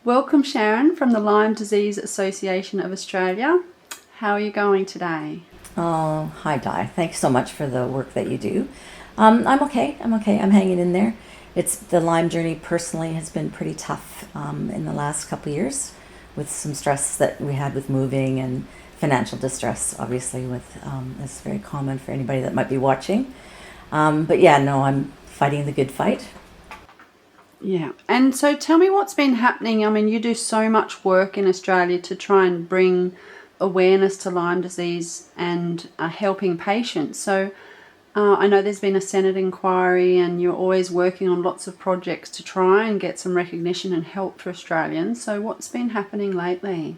Welcome, Sharon, from the Lyme Disease Association of Australia. How are you going today? Oh, hi, Di. Thanks so much for the work that you do. I'm okay. I'm hanging in there. It's the Lyme journey personally has been pretty tough in the last couple of years, with some stress that we had with moving and financial distress. Obviously, with that's very common for anybody that might be watching. But yeah, no, I'm fighting the good fight. Yeah, and so tell me what's been happening. I mean, you do so much work in Australia to try and bring awareness to Lyme disease and helping patients. So I know there's been a Senate inquiry, and you're always working on lots of projects to try and get some recognition and help for Australians. So what's been happening lately?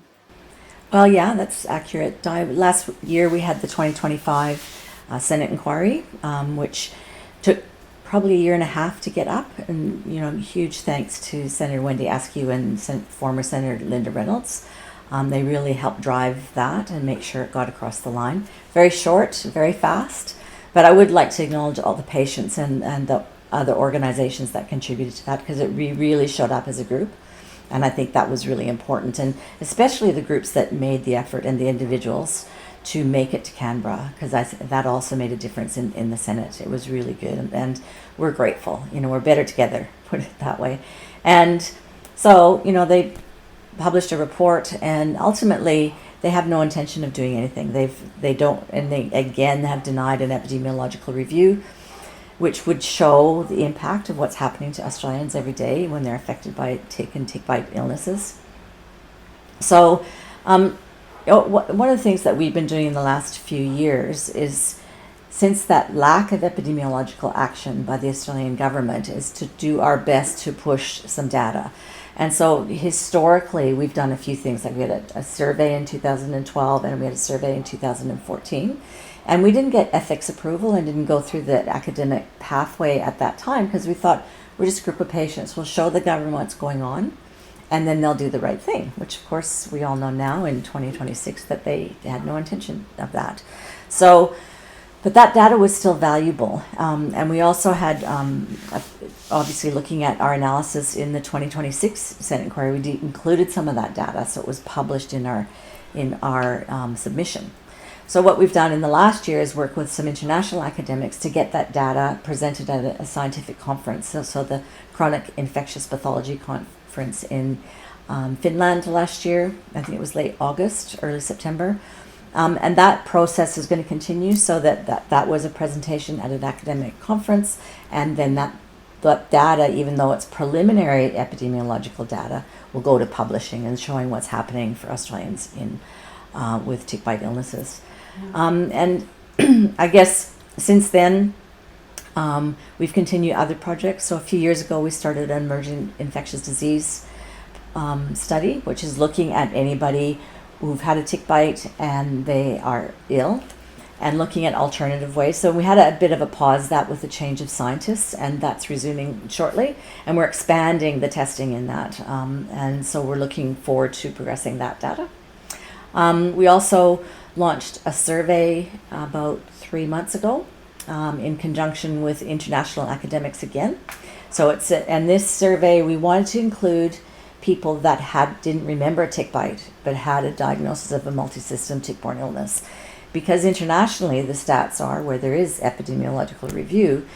Well, yeah, that's accurate. Last year we had the 2025 Senate inquiry, which took probably a year and a half to get up. And, huge thanks to Senator Wendy Askew and former Senator Linda Reynolds. They really helped drive that and make sure it got across the line. Very short, very fast. But I would like to acknowledge all the patients and the other organizations that contributed to that, because we really showed up as a group. And I think that was really important, and especially the groups that made the effort and the individuals to make it to Canberra, because that also made a difference in the Senate. It was really good, and we're grateful. We're better together, put it that way. And so, they published a report, and ultimately they have no intention of doing anything. They don't, and they again have denied an epidemiological review, which would show the impact of what's happening to Australians every day when they're affected by tick and tick-bite illnesses. So one of the things that we've been doing in the last few years is, since that lack of epidemiological action by the Australian government, is to do our best to push some data. And so historically, we've done a few things. Like we had a survey in 2012, and we had a survey in 2014. And we didn't get ethics approval and didn't go through the academic pathway at that time, because we thought, we're just a group of patients. We'll show the government what's going on, and then they'll do the right thing, which of course we all know now in 2026 that they had no intention of that. So, but that data was still valuable. And we also had, obviously looking at our analysis in the 2026 Senate inquiry, we included some of that data, so it was published in our submission. So what we've done in the last year is work with some international academics to get that data presented at a scientific conference. So the Chronic Infectious Pathology Conference in Finland last year, I think it was late August, early September. And that process is going to continue, so that was a presentation at an academic conference, and then that data, even though it's preliminary epidemiological data, will go to publishing and showing what's happening for Australians with tick-bite illnesses. And I guess since then, we've continued other projects. So a few years ago, we started an emerging infectious disease study, which is looking at anybody who've had a tick bite and they are ill, and looking at alternative ways. So we had a bit of a pause that with the change of scientists, and that's resuming shortly. And we're expanding the testing in that. And so we're looking forward to progressing that data. We also launched a survey about 3 months ago in conjunction with international academics again. So and this survey, we wanted to include people that didn't remember a tick bite but had a diagnosis of a multisystem tick-borne illness, because internationally the stats are, where there is epidemiological review,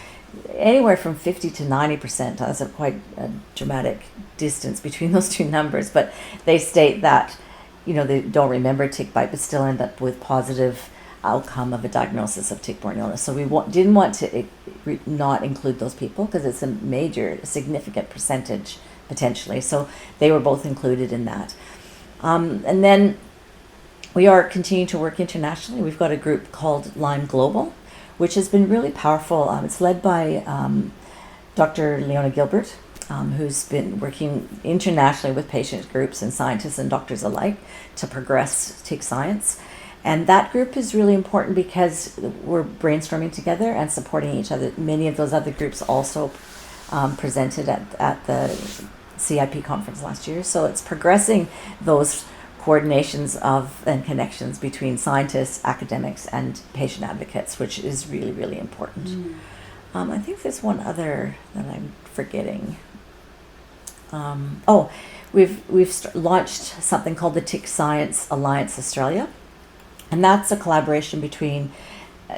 anywhere from 50 to 90%. That's quite a dramatic distance between those two numbers, but they state that they don't remember tick bite, but still end up with positive outcome of a diagnosis of tick-borne illness. So we didn't want to not include those people, because it's a significant percentage potentially. So they were both included in that. And then we are continuing to work internationally. We've got a group called Lyme Global, which has been really powerful. It's led by Dr. Leona Gilbert, who's been working internationally with patient groups and scientists and doctors alike to progress tick science. And that group is really important because we're brainstorming together and supporting each other. Many of those other groups also presented at the CIP conference last year. So it's progressing those coordinations and connections between scientists, academics, and patient advocates, which is really, really important. I think there's one other that I'm forgetting. we've launched something called the Tick Science Alliance Australia, and that's a collaboration between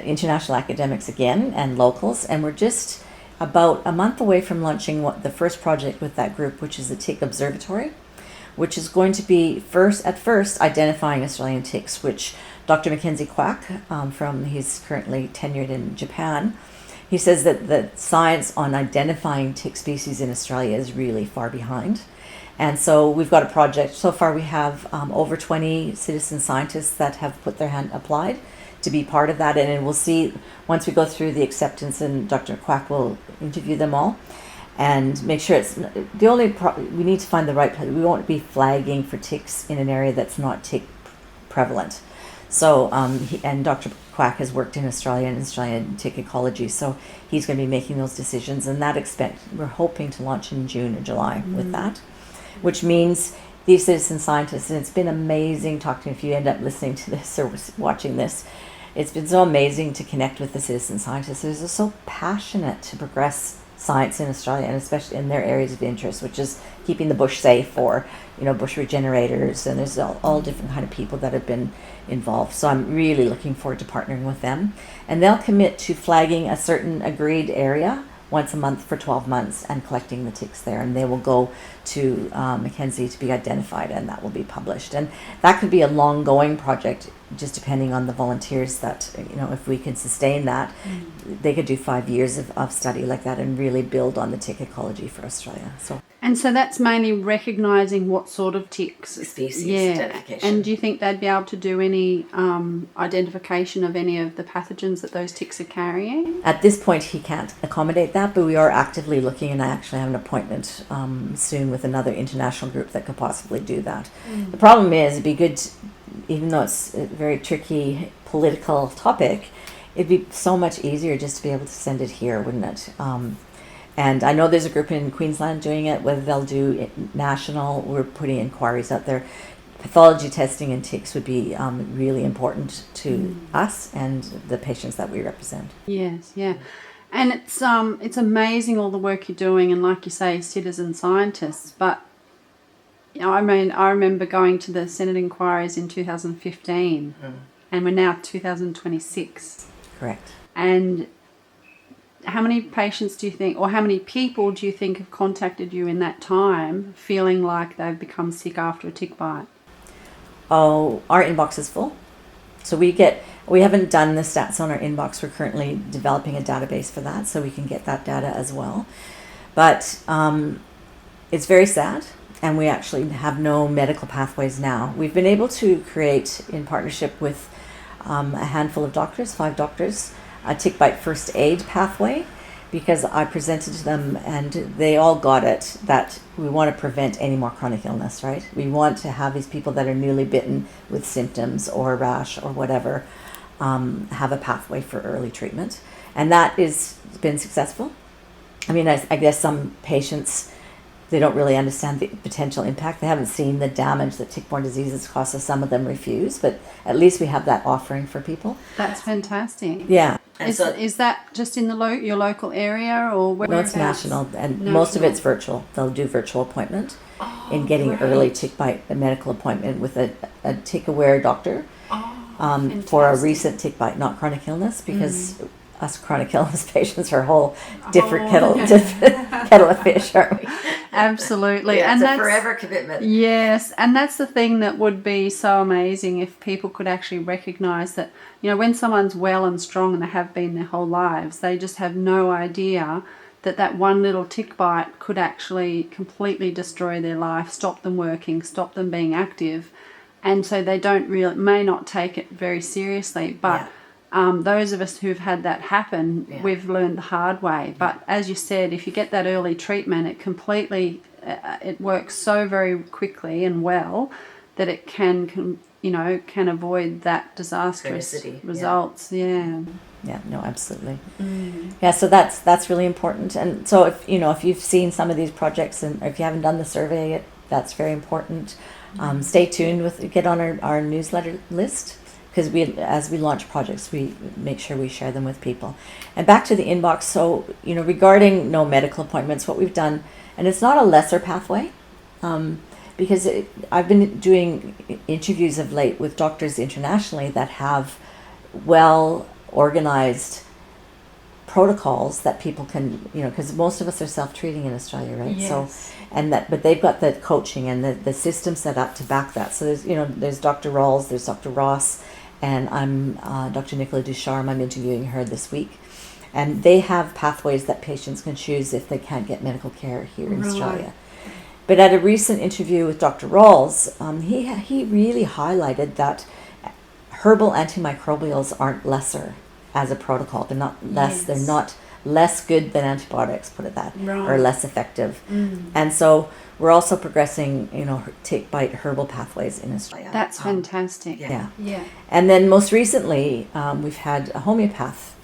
international academics again and locals, and we're just about a month away from launching the first project with that group, which is the Tick Observatory, which is going to be at first identifying Australian ticks, which Dr. Mackenzie Quack, he's currently tenured in Japan, he says that the science on identifying tick species in Australia is really far behind. And so we've got a project. So far we have over 20 citizen scientists that have put their hand applied to be part of that. And then we'll see once we go through the acceptance, and Dr. Quack will interview them all and make sure it's the only we need to find the right place. We won't be flagging for ticks in an area that's not tick prevalent. So and Dr. Quack has worked in Australia and Australian tick ecology, so he's going to be making those decisions, and we're hoping to launch in June or July with that, which means these citizen scientists, and it's been amazing talking, if you end up listening to this or watching this, it's been so amazing to connect with the citizen scientists who are so passionate to progress science in Australia, and especially in their areas of interest, which is keeping the bush safe, or bush regenerators, and there's all different kind of people that have been involved. So I'm really looking forward to partnering with them, and they'll commit to flagging a certain agreed area once a month for 12 months and collecting the ticks there, and they will go to Mackenzie to be identified, and that will be published. And that could be a long going project, just depending on the volunteers that, if we can sustain that, they could do 5 years of study like that and really build on the tick ecology for Australia. And so that's mainly recognising what sort of ticks. Species identification. And do you think they'd be able to do any identification of any of the pathogens that those ticks are carrying? At this point, he can't accommodate that, but we are actively looking, and I actually have an appointment soon with another international group that could possibly do that. The problem is, it'd be good, even though it's a very tricky political topic, it'd be so much easier just to be able to send it here, wouldn't it? And I know there's a group in Queensland doing it. Whether they'll do it national, we're putting inquiries out there. Pathology testing in ticks would be really important to us and the patients that we represent. Yes, yeah. And it's amazing all the work you're doing, and like you say, citizen scientists. But I remember going to the Senate inquiries in 2015, and we're now 2026. Correct. And how many patients do you think, or how many people do you think have contacted you in that time feeling like they've become sick after a tick bite? Oh, our inbox is full. So we haven't done the stats on our inbox. We're currently developing a database for that, so we can get that data as well. But it's very sad, and we actually have no medical pathways now. We've been able to create, in partnership with a handful of doctors, 5 doctors, a tick bite first aid pathway, because I presented to them and they all got it, that we want to prevent any more chronic illness, right? We want to have these people that are newly bitten with symptoms or a rash or whatever have a pathway for early treatment. And that has been successful. I mean, I guess some patients, they don't really understand the potential impact. They haven't seen the damage that tick-borne diseases cause, so some of them refuse, but at least we have that offering for people. That's fantastic. Yeah. Is that just in your local area, or where? No, it's national, and most of it's virtual. They'll do virtual appointment in getting early tick bite, a medical appointment with a tick-aware doctor for a recent tick bite, not chronic illness, because us chronic illness patients are a whole different kettle of fish, aren't we? Absolutely. Yeah, and it's a forever commitment. Yes, and that's the thing that would be so amazing if people could actually recognise that, when someone's well and strong, and they have been their whole lives, they just have no idea that one little tick bite could actually completely destroy their life, stop them working, stop them being active, and so they may not take it very seriously, but those of us who've had that happen, we've learned the hard way. But as you said, if you get that early treatment, it works so very quickly and well that it can avoid that disastrous results. Yeah, no, absolutely. Yeah, so that's really important. And so if you've seen some of these projects, and if you haven't done the survey yet, that's very important. Stay tuned get on our newsletter list, because as we launch projects, we make sure we share them with people. And back to the inbox, so regarding no medical appointments, what we've done, and it's not a lesser pathway, because I've been doing interviews of late with doctors internationally that have well organized protocols that people can, because most of us are self-treating in Australia, right? Yes. So, but they've got the coaching and the system set up to back that. So there's Dr. Rawls, there's Dr. Ross, and I'm Dr. Nicola Ducharme. I'm interviewing her this week. And they have pathways that patients can choose if they can't get medical care here in Australia. But at a recent interview with Dr. Rawls, he really highlighted that herbal antimicrobials aren't lesser as a protocol. They're not less. Yes. They're not less good than antibiotics, put it that, or less effective. And so we're also progressing, tick bite herbal pathways in Australia. That's fantastic. Yeah. Yeah. And then most recently, we've had a homeopath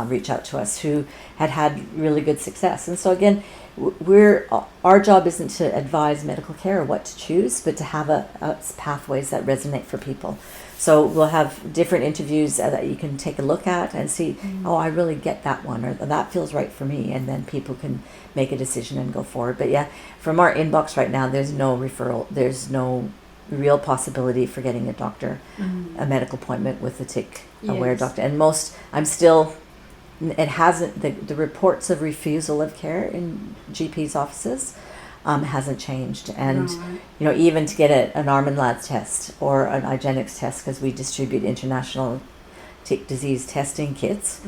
reach out to us who had really good success. And so again, our job isn't to advise medical care or what to choose, but to have pathways that resonate for people. So we'll have different interviews that you can take a look at and see, oh, I really get that one, or that feels right for me, and then people can make a decision and go forward. But yeah, from our inbox right now, there's no referral, there's no real possibility for getting a medical appointment with a tick-aware doctor. And it hasn't, the reports of refusal of care in GPs' offices hasn't changed. And, even to get an arm and lab test or an IGeneX test, because we distribute international tick disease testing kits.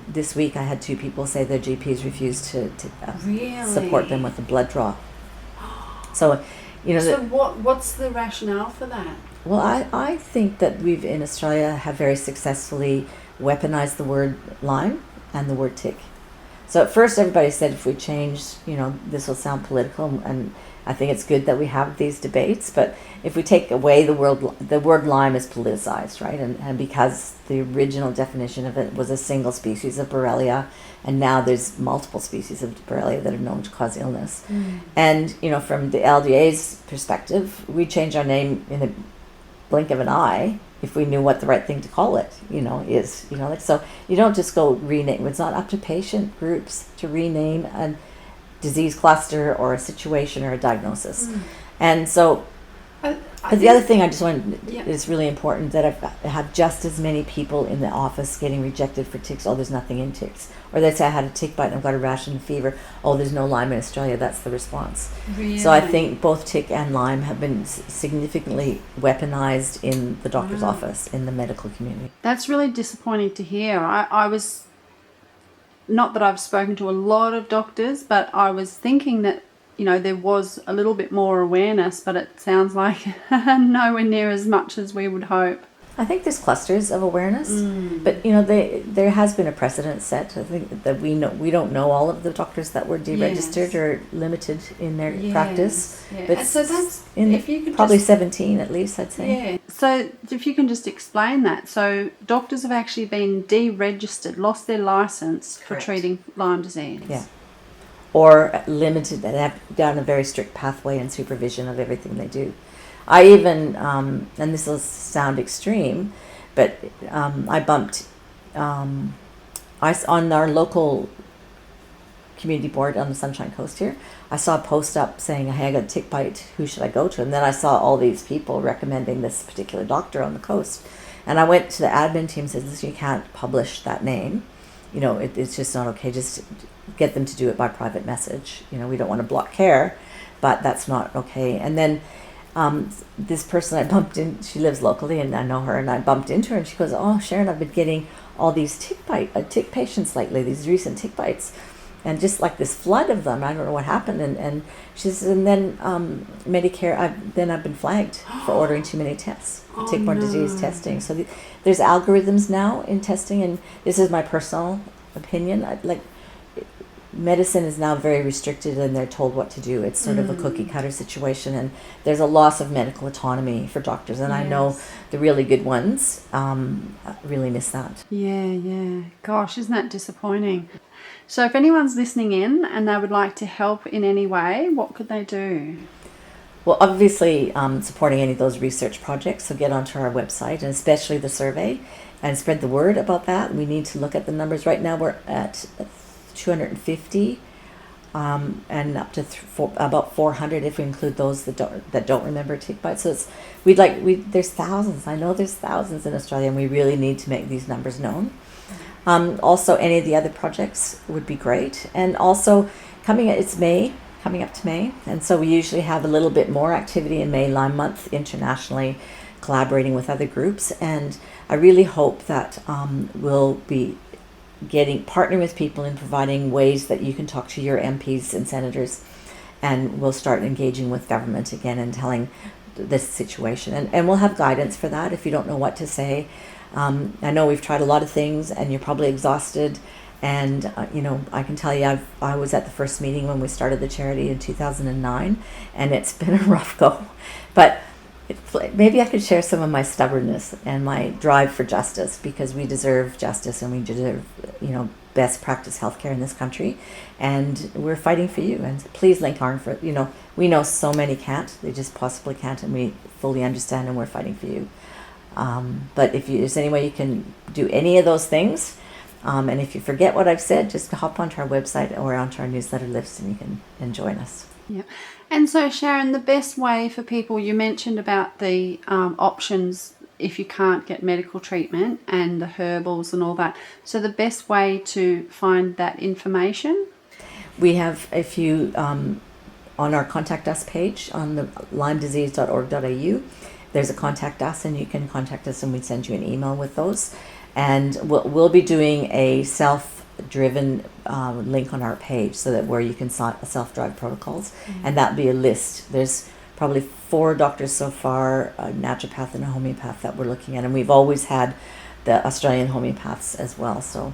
This week I had 2 people say their GPs refused to support them with a blood draw. So, So what's the rationale for that? Well, I think that we've in Australia have very successfully weaponized the word Lyme and the word tick. So at first everybody said if we change, this will sound political, and I think it's good that we have these debates, but if we take away the word Lyme is politicized, right? And because the original definition of it was a single species of Borrelia, and now there's multiple species of Borrelia that are known to cause illness. And, from the LDA's perspective, we change our name in a blink of an eye if we knew what the right thing to call it, is, so you don't just go rename. It's not up to patient groups to rename a disease cluster or a situation or a diagnosis. And so, but the other thing I just want is really important, that I have just as many people in the office getting rejected for ticks. Oh, there's nothing in ticks. Or they say I had a tick bite and I've got a rash and a fever. Oh, there's no Lyme in Australia. That's the response. Really? So I think both tick and Lyme have been significantly weaponized in the doctor's office, in the medical community. That's really disappointing to hear. I was, not that I've spoken to a lot of doctors, but I was thinking that there was a little bit more awareness, but it sounds like nowhere near as much as we would hope. I think there's clusters of awareness, but there has been a precedent set. I think that we don't know all of the doctors that were deregistered or limited in their practice. Yeah. But so that's if you could probably 17 at least, I'd say. Yeah. So if you can just explain that. So doctors have actually been deregistered, lost their license for treating Lyme disease. Yeah. Or limited, and have done a very strict pathway and supervision of everything they do. I even, and this will sound extreme, but I bumped, on our local community board on the Sunshine Coast here, I saw a post up saying, hey, I got a tick bite, who should I go to? And then I saw all these people recommending this particular doctor on the coast. And I went to the admin team and said, listen, you can't publish that name. It's just not okay. Just get them to do it by private message. We don't want to block care, but that's not okay. And then this person I bumped in, she lives locally and I know her, and I bumped into her and she goes, oh, Sharon, I've been getting all these tick patients lately, these recent tick bites, and just like this flood of them. I don't know what happened. And she says, and then Medicare, I've been flagged for ordering too many tests, tick-borne disease testing. So there's algorithms now in testing, and this is my personal opinion. Medicine is now very restricted and they're told what to do. It's sort of a cookie cutter situation, and there's a loss of medical autonomy for doctors, and I know the really good ones really miss that. Yeah. Gosh, isn't that disappointing? So if anyone's listening in and they would like to help in any way, what could they do? Well, obviously supporting any of those research projects, so get onto our website, and especially the survey, and spread the word about that. We need to look at the numbers. Right now we're at 250 and up to about 400 if we include those that don't remember tick bite. So there's thousands. I know there's thousands in Australia, and we really need to make these numbers known. Also, any of the other projects would be great. And also, coming up to May, and so we usually have a little bit more activity in May, Lyme Month, internationally, collaborating with other groups. And I really hope that we'll be partnering with people in providing ways that you can talk to your MPs and senators, and we'll start engaging with government again and telling this situation. And we'll have guidance for that if you don't know what to say. I know we've tried a lot of things, and you're probably exhausted. And, I can tell you, I was at the first meeting when we started the charity in 2009, and it's been a rough go. But maybe I could share some of my stubbornness and my drive for justice, because we deserve justice and we deserve, best practice healthcare in this country. And we're fighting for you. And please link arms for, we know so many can't. They just possibly can't, and we fully understand, and we're fighting for you. But if there's any way you can do any of those things, and if you forget what I've said, just hop onto our website or onto our newsletter list, and you can join us. Yeah. And so, Sharon, the best way for people, you mentioned about the options if you can't get medical treatment and the herbals and all that. So the best way to find that information? We have, if you, on our Contact Us page on the lymedisease.org.au, there's a Contact Us, and you can contact us, and we'd send you an email with those. And we'll be doing a self-driven link on our page, so that where you can self-drive protocols, and that'll be a list. There's probably 4 doctors so far, a naturopath and a homeopath that we're looking at, and we've always had the Australian homeopaths as well, so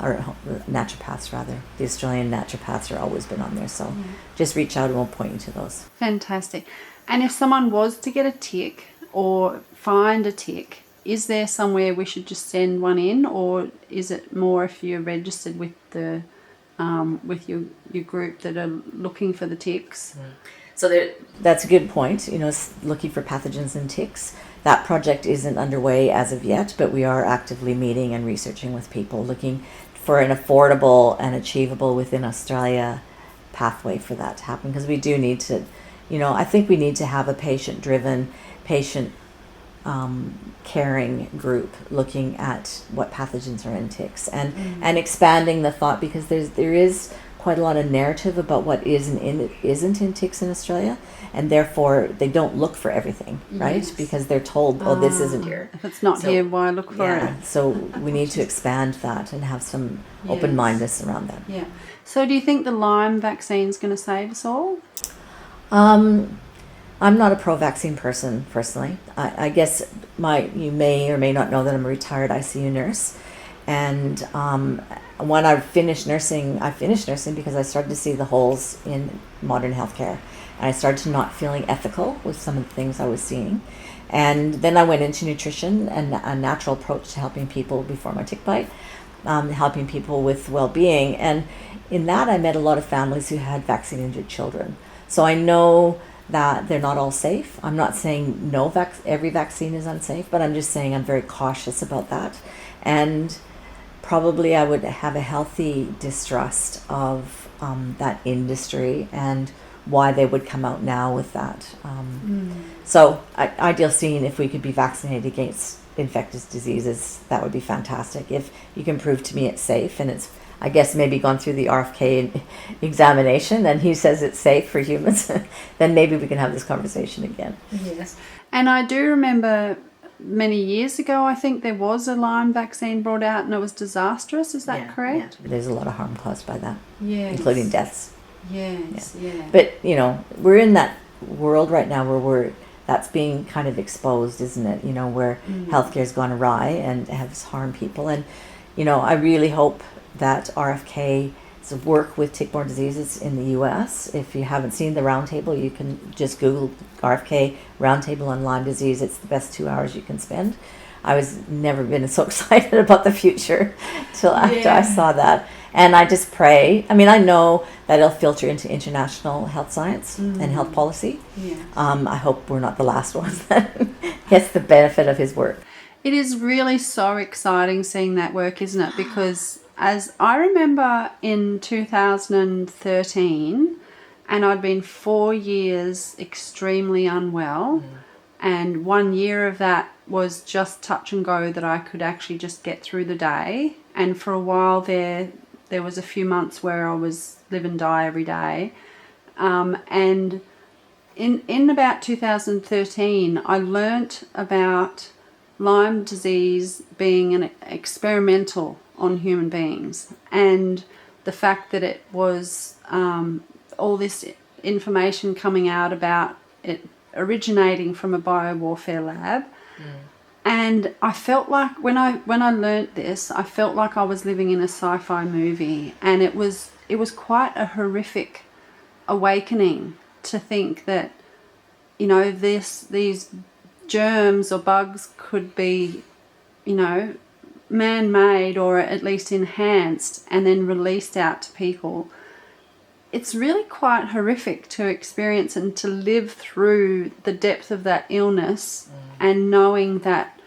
or naturopaths rather. The Australian naturopaths are always been on there, so just reach out and we'll point you to those. Fantastic. And if someone was to get a tick or find a tick, is there somewhere we should just send one in, or is it more if you're registered with the with your group that are looking for the ticks? So that's a good point. Looking for pathogens in ticks. That project isn't underway as of yet, but we are actively meeting and researching with people, looking for an affordable and achievable within Australia pathway for that to happen. Because we do need to, I think we need to have a patient-driven, caring group looking at what pathogens are in ticks, and expanding the thought, because there is quite a lot of narrative about what is and isn't in ticks in Australia, and therefore they don't look for everything, right? Because they're told, this isn't here. If it's not here, why look for it? So we need to expand that and have some open-mindedness around that. Yeah. So do you think the Lyme vaccine is going to save us all? I'm not a pro-vaccine person, personally. I guess you may or may not know that I'm a retired ICU nurse. And when I finished nursing because I started to see the holes in modern healthcare. And I started to not feeling ethical with some of the things I was seeing. And then I went into nutrition and a natural approach to helping people before my tick bite, helping people with well-being. And in that, I met a lot of families who had vaccine-injured children. So I know that they're not all safe. I'm not saying every vaccine is unsafe, but I'm just saying I'm very cautious about that. And probably I would have a healthy distrust of that industry and why they would come out now with that. So ideal scene, if we could be vaccinated against infectious diseases, that would be fantastic. If you can prove to me it's safe, and it's, I guess, maybe gone through the RFK examination and he says it's safe for humans, then maybe we can have this conversation again. Yes. And I do remember many years ago, I think there was a Lyme vaccine brought out and it was disastrous. Is that correct? Yeah. There's a lot of harm caused by that, including deaths. Yes, yeah. But, we're in that world right now where that's being kind of exposed, isn't it? Where healthcare's gone awry and has harmed people. And, I really hope that RFK's work with tick-borne diseases in the U.S. If you haven't seen the roundtable, you can just Google RFK roundtable on Lyme disease. It's the best 2 hours you can spend. I was never been so excited about the future till after I saw that. And I just pray. I mean, I know that it'll filter into international health science and health policy. Yeah. I hope we're not the last ones that gets the benefit of his work. It is really so exciting seeing that work, isn't it? Because as I remember in 2013, and I'd been 4 years extremely unwell, and 1 year of that was just touch and go, that I could actually just get through the day. And for a while there was a few months where I was live and die every day. And in about 2013, I learnt about Lyme disease being an experimental on human beings, and the fact that it was all this information coming out about it originating from a biowarfare lab. And I felt like when I learnt this, I felt like I was living in a sci-fi movie, and it was quite a horrific awakening to think that, you know, these germs or bugs could be, you know, man-made or at least enhanced and then released out to people. It's really quite horrific to experience and to live through the depth of that illness, and knowing that,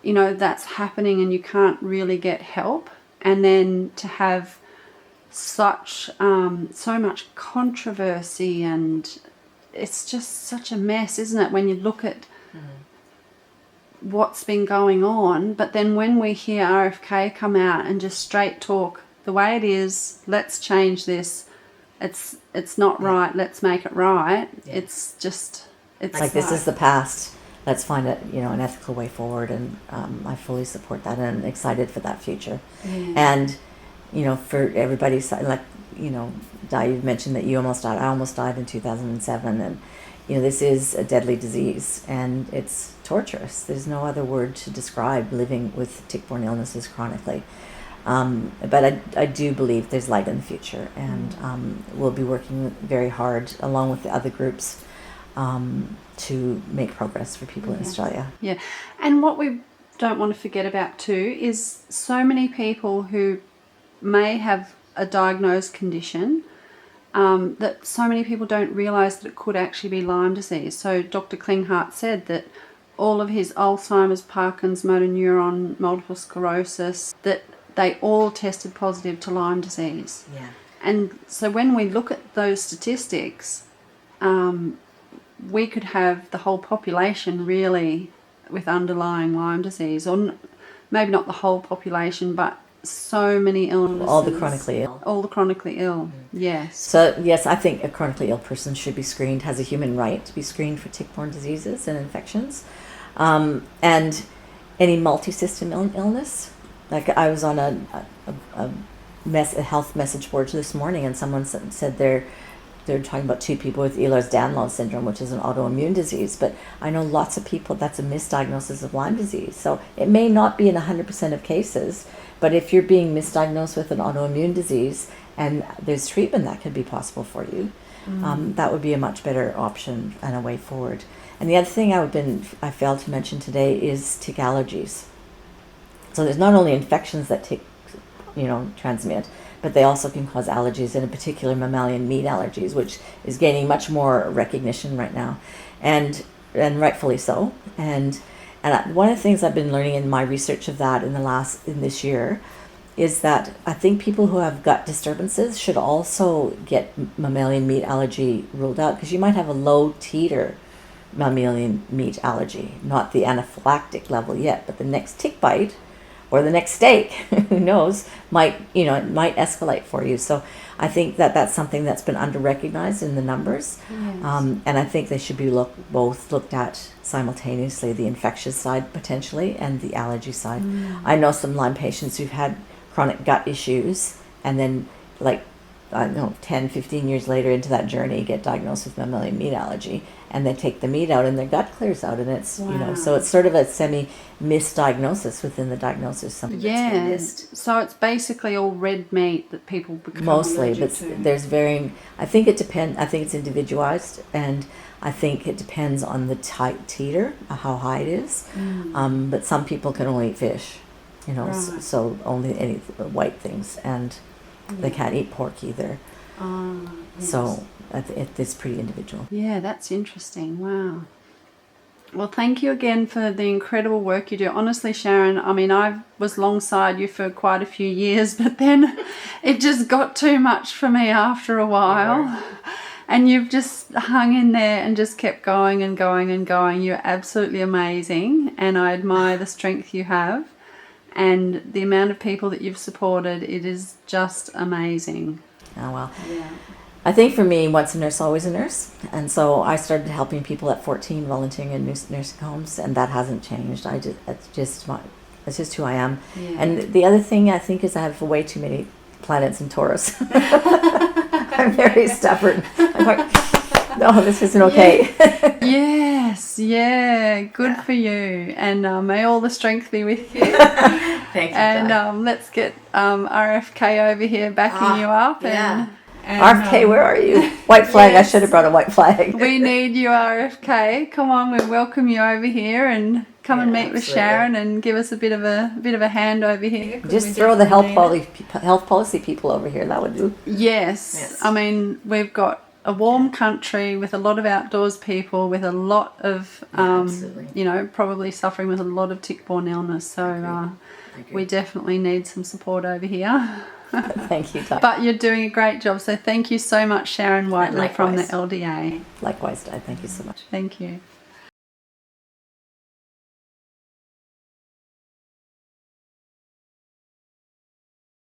you know, that's happening and you can't really get help, and then to have such so much controversy, and it's just such a mess, isn't it, when you look at what's been going on. But then when we hear RFK come out and just straight talk the way it is, let's change this, it's not right, let's make it right. It's just, it's like, this is the past, let's find it, you know, an ethical way forward. And I fully support that, and I'm excited for that future. And, you know, for everybody's, like, you know, Di, you mentioned that you almost died. I almost died in 2007, and, you know, this is a deadly disease, and it's torturous. There's no other word to describe living with tick-borne illnesses chronically. But I do believe there's light in the future, and we'll be working very hard along with the other groups to make progress for people in Australia. Yeah, and what we don't want to forget about too is so many people who may have a diagnosed condition, that so many people don't realise that it could actually be Lyme disease. So Dr. Klinghardt said that all of his Alzheimer's, Parkinson's, motor neuron, multiple sclerosis, that they all tested positive to Lyme disease. Yeah. And so when we look at those statistics, we could have the whole population really with underlying Lyme disease, or maybe not the whole population, but so many illnesses. All the chronically ill. All the chronically ill, yes. So, yes, I think a chronically ill person should be screened, has a human right to be screened for tick-borne diseases and infections. And any multi-system illness. Like, I was on a health message board this morning, and someone said they're talking about 2 people with Ehlers-Danlos syndrome, which is an autoimmune disease. But I know lots of people, that's a misdiagnosis of Lyme disease. So it may not be in 100% of cases, but if you're being misdiagnosed with an autoimmune disease and there's treatment that could be possible for you, that would be a much better option and a way forward. And the other thing I failed to mention today is tick allergies. So there's not only infections that tick, you know, transmit, but they also can cause allergies, and in particular mammalian meat allergies, which is gaining much more recognition right now, and rightfully so. And one of the things I've been learning in my research of that in this year is that I think people who have gut disturbances should also get mammalian meat allergy ruled out, because you might have a low titer mammalian meat allergy, not the anaphylactic level yet, but the next tick bite or the next steak, who knows, might escalate for you. So I think that's something that's been under-recognized in the numbers. Yes. And I think they should be both looked at simultaneously, the infectious side potentially and the allergy side. I know some Lyme patients who've had chronic gut issues, and then, like, I don't know, 10, 15 years later into that journey, get diagnosed with mammalian meat allergy, and they take the meat out and their gut clears out, and it's, you know, so it's sort of a semi-misdiagnosis within the diagnosis. Something that's been missed. So it's basically all red meat that people become mostly, allergic but to. there's varying. I think it depends. I think it's individualized, and I think it depends on the titer, how high it is. But some people can only eat fish, you know, Right. so only any white things, and they can't eat pork either. Yes. So it's pretty individual. Yeah, that's interesting. Wow. Well, thank you again for the incredible work you do. Honestly, Sharon, I mean, I was alongside you for quite a few years, but then it just got too much for me after a while. And you've just hung in there and just kept going and going and going. You're absolutely amazing, and I admire the strength you have and the amount of people that you've supported. It is just amazing. Oh, well. Yeah. I think for me, once a nurse, always a nurse. And so I started helping people at 14, volunteering in nursing homes, and that hasn't changed. It's just who I am. Yeah. And the other thing I think is I have way too many planets in Taurus. I'm very stubborn. I'm like, no, this isn't okay. Yes, yeah, good for you. And may all the strength be with you. Thank you. And let's get RFK over here backing you up. Yeah. RFK, where are you? White flag. Yes. I should have brought a white flag. We need you, RFK. Come on, we welcome you over here and come and meet with Sharon and give us a bit of a hand over here. Just throw the health policy people over here. That would do. Yes. I mean, we've got a warm country with a lot of outdoors people, with a lot of probably suffering with a lot of tick-borne illness. So we definitely need some support over here. Thank you, Doc. But you're doing a great job. So thank you so much, Sharon Whiteman from the LDA. Likewise, Doc. Thank you so much. Thank you.